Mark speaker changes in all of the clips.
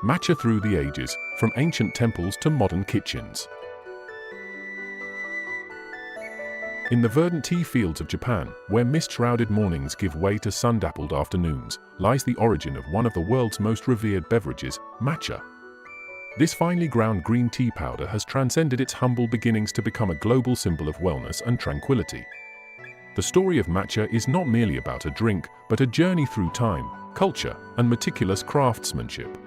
Speaker 1: Matcha through the ages, from ancient temples to modern kitchens. In the verdant tea fields of Japan, where mist-shrouded mornings give way to sun-dappled afternoons, lies the origin of one of the world's most revered beverages, matcha. This finely ground green tea powder has transcended its humble beginnings to become a global symbol of wellness and tranquility. The story of matcha is not merely about a drink, but a journey through time, culture, and meticulous craftsmanship.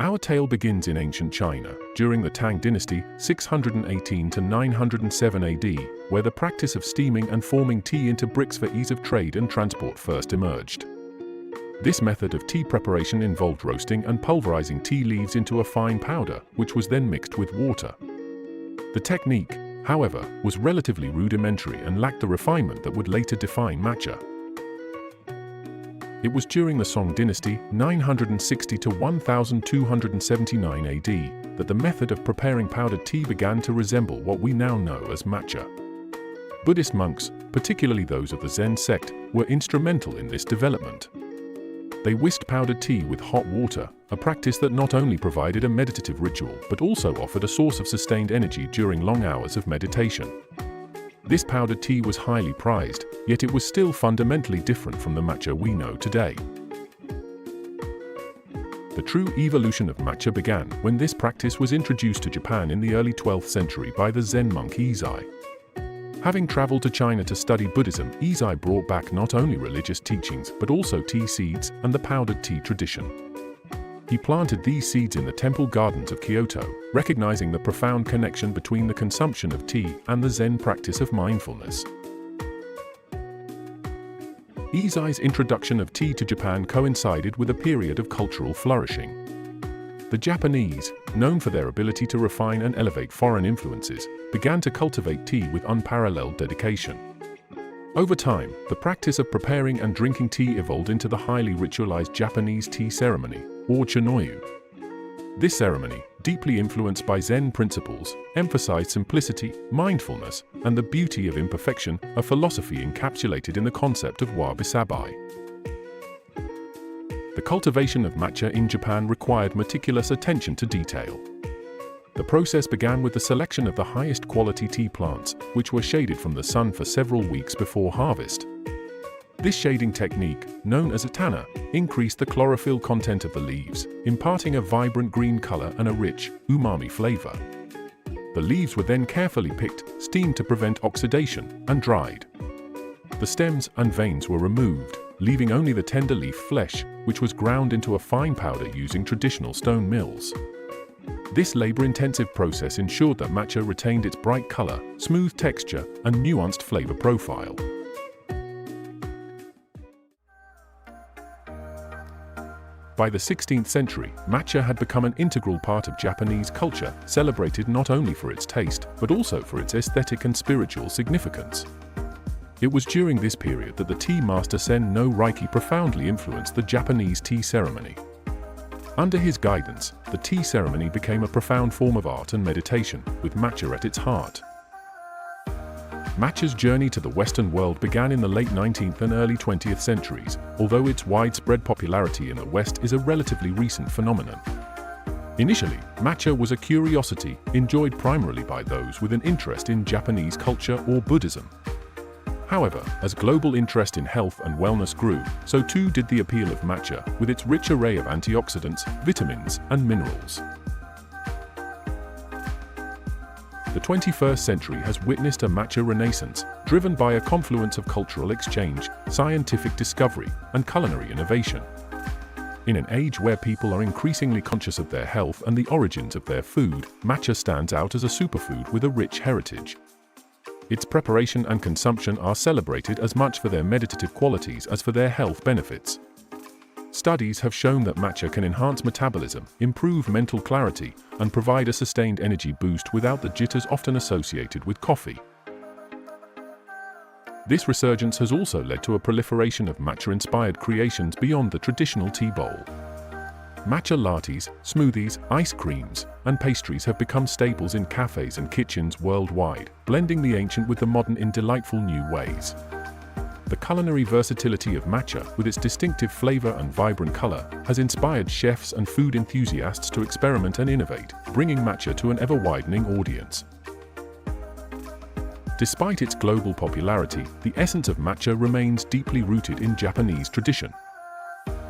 Speaker 1: Our tale begins in ancient China, during the Tang Dynasty, 618 to 907 AD, where the practice of steaming and forming tea into bricks for ease of trade and transport first emerged. This method of tea preparation involved roasting and pulverizing tea leaves into a fine powder, which was then mixed with water. The technique, however, was relatively rudimentary and lacked the refinement that would later define matcha. It was during the Song Dynasty, 960 to 1279 AD, that the method of preparing powdered tea began to resemble what we now know as matcha. Buddhist monks, particularly those of the Zen sect, were instrumental in this development. They whisked powdered tea with hot water, a practice that not only provided a meditative ritual but also offered a source of sustained energy during long hours of meditation. This powdered tea was highly prized, yet it was still fundamentally different from the matcha we know today. The true evolution of matcha began when this practice was introduced to Japan in the early 12th century by the Zen monk Eisai. Having traveled to China to study Buddhism, Eisai brought back not only religious teachings but also tea seeds and the powdered tea tradition. He planted these seeds in the temple gardens of Kyoto, recognizing the profound connection between the consumption of tea and the Zen practice of mindfulness. Eisai's introduction of tea to Japan coincided with a period of cultural flourishing. The Japanese, known for their ability to refine and elevate foreign influences, began to cultivate tea with unparalleled dedication. Over time, the practice of preparing and drinking tea evolved into the highly ritualized Japanese tea ceremony, or chanoyu. This ceremony, deeply influenced by Zen principles, emphasized simplicity, mindfulness, and the beauty of imperfection, a philosophy encapsulated in the concept of wabi-sabi. The cultivation of matcha in Japan required meticulous attention to detail. The process began with the selection of the highest quality tea plants, which were shaded from the sun for several weeks before harvest. This shading technique, known as a tanner, increased the chlorophyll content of the leaves, imparting a vibrant green color and a rich, umami flavor. The leaves were then carefully picked, steamed to prevent oxidation, and dried. The stems and veins were removed, leaving only the tender leaf flesh, which was ground into a fine powder using traditional stone mills. This labor-intensive process ensured that matcha retained its bright color, smooth texture, and nuanced flavor profile. By the 16th century, matcha had become an integral part of Japanese culture, celebrated not only for its taste, but also for its aesthetic and spiritual significance. It was during this period that the tea master Sen no Rikyū profoundly influenced the Japanese tea ceremony. Under his guidance, the tea ceremony became a profound form of art and meditation, with matcha at its heart. Matcha's journey to the Western world began in the late 19th and early 20th centuries, although its widespread popularity in the West is a relatively recent phenomenon. Initially, matcha was a curiosity, enjoyed primarily by those with an interest in Japanese culture or Buddhism. However, as global interest in health and wellness grew, so too did the appeal of matcha, with its rich array of antioxidants, vitamins, and minerals. The 21st century has witnessed a matcha renaissance, driven by a confluence of cultural exchange, scientific discovery, and culinary innovation. In an age where people are increasingly conscious of their health and the origins of their food, matcha stands out as a superfood with a rich heritage. Its preparation and consumption are celebrated as much for their meditative qualities as for their health benefits. Studies have shown that matcha can enhance metabolism, improve mental clarity, and provide a sustained energy boost without the jitters often associated with coffee. This resurgence has also led to a proliferation of matcha-inspired creations beyond the traditional tea bowl. Matcha lattes, smoothies, ice creams, and pastries have become staples in cafes and kitchens worldwide, blending the ancient with the modern in delightful new ways. The culinary versatility of matcha, with its distinctive flavor and vibrant color, has inspired chefs and food enthusiasts to experiment and innovate, bringing matcha to an ever-widening audience. Despite its global popularity, the essence of matcha remains deeply rooted in Japanese tradition.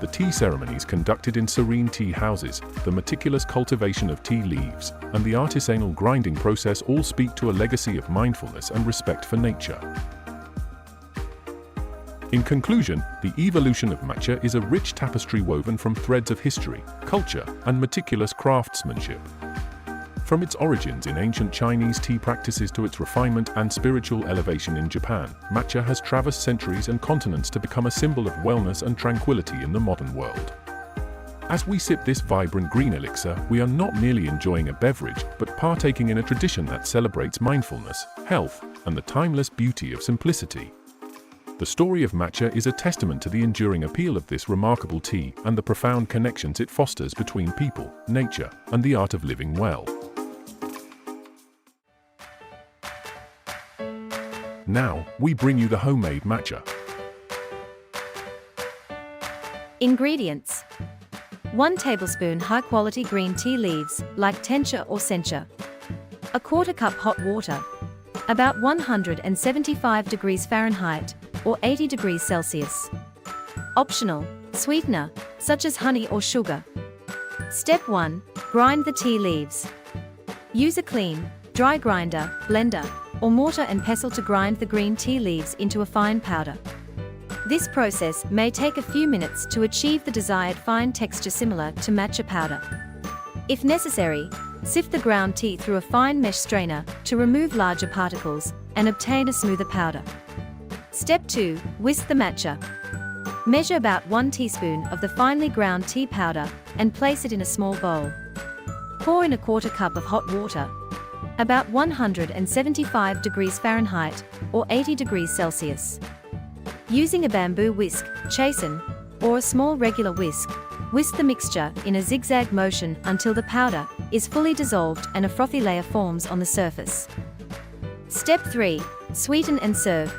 Speaker 1: The tea ceremonies conducted in serene tea houses, the meticulous cultivation of tea leaves, and the artisanal grinding process all speak to a legacy of mindfulness and respect for nature. In conclusion, the evolution of matcha is a rich tapestry woven from threads of history, culture, and meticulous craftsmanship. From its origins in ancient Chinese tea practices to its refinement and spiritual elevation in Japan, matcha has traversed centuries and continents to become a symbol of wellness and tranquility in the modern world. As we sip this vibrant green elixir, we are not merely enjoying a beverage, but partaking in a tradition that celebrates mindfulness, health, and the timeless beauty of simplicity. The story of matcha is a testament to the enduring appeal of this remarkable tea and the profound connections it fosters between people, nature, and the art of living well. Now, we bring you the homemade matcha.
Speaker 2: Ingredients: 1 tablespoon high-quality green tea leaves, like tencha or sencha. 1/4 cup hot water, about 175 degrees Fahrenheit or 80 degrees Celsius. Optional: sweetener, such as honey or sugar. Step 1. Grind the tea leaves. Use a clean, dry grinder, blender, or mortar and pestle to grind the green tea leaves into a fine powder. This process may take a few minutes to achieve the desired fine texture similar to matcha powder. If necessary, sift the ground tea through a fine mesh strainer to remove larger particles and obtain a smoother powder. Step 2. Whisk the matcha. Measure about 1 teaspoon of the finely ground tea powder and place it in a small bowl. Pour in 1/4 cup of hot water, about 175 degrees Fahrenheit or 80 degrees Celsius. Using a bamboo whisk, chasen, or a small regular whisk the mixture in a zigzag motion until the powder is fully dissolved and a frothy layer forms on the surface. Step 3. Sweeten and serve.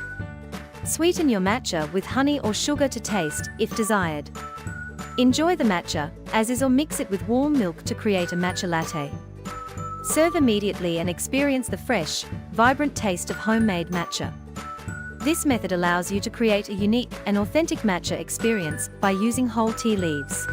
Speaker 2: Sweeten your matcha with honey or sugar to taste, if desired. Enjoy the matcha, as is, or mix it with warm milk to create a matcha latte. Serve immediately and experience the fresh, vibrant taste of homemade matcha. This method allows you to create a unique and authentic matcha experience by using whole tea leaves.